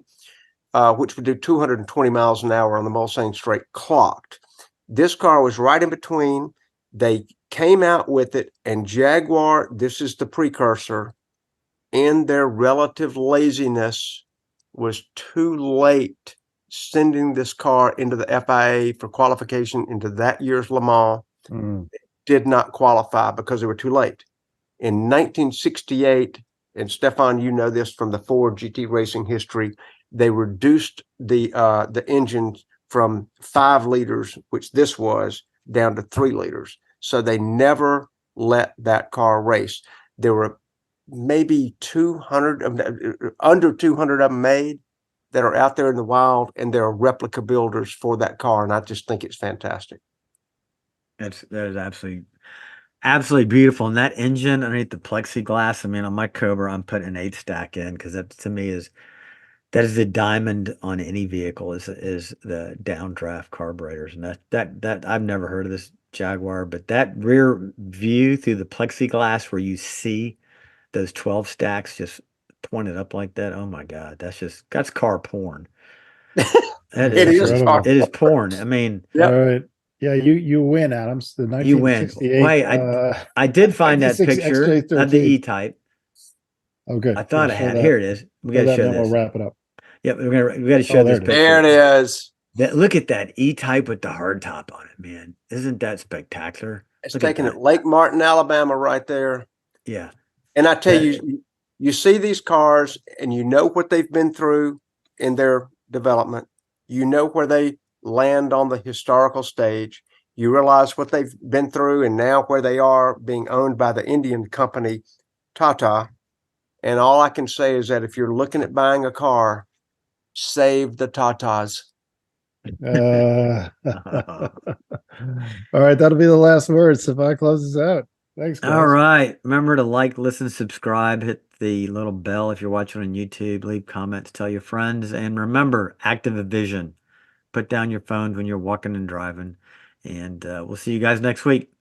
which would do 220 miles an hour on the Mulsanne straight clocked. This car was right in between. They came out with it, and Jaguar, this is the precursor, in their relative laziness, was too late sending this car into the FIA for qualification into that year's Le Mans. Did not qualify because they were too late. In 1968, and Stephan, you know this from the Ford GT racing history, they reduced the engine from 5 liters, which this was, down to 3 liters. So they never let that car race. There were maybe 200 of them, under 200 of them made, that are out there in the wild, and there are replica builders for that car. And I just think it's fantastic. That is absolutely beautiful. And that engine underneath the plexiglass, I mean, on my Cobra, I'm putting an 8 stack in because that to me is the diamond on any vehicle is the downdraft carburetors. And that I've never heard of this Jaguar, but that rear view through the plexiglass where you see those 12 stacks just pointed up like that. Oh my God, that's car porn. That It is incredible. hard. It is porn. I mean, Yep. All right. Yeah, you win, Adams. The you win. 1968. Wait, I did find that 96 picture of the XJ13. E-type. Oh, good. I thought Yeah, I show had. that. Here it is. We Show got to that, show and then this. we'll wrap it up. Yep, we got to show there this it is. picture. There it is. Look at that E-type with the hard top on it, man. Isn't that spectacular? It's Look at taken that. at Lake Martin, Alabama, right there. Yeah. And I tell That- you, you see these cars and you know what they've been through in their development. You know where they land on the historical stage. You realize what they've been through and now where they are being owned by the Indian company, Tata. And all I can say is that if you're looking at buying a car, save the Tatas. All right, that'll be the last word. Stephan closes out. Thanks, guys. All right. Remember to like, listen, subscribe, hit the little bell if you're watching on YouTube, leave comments, tell your friends, and remember, active vision. Put down your phones when you're walking and driving, and we'll see you guys next week.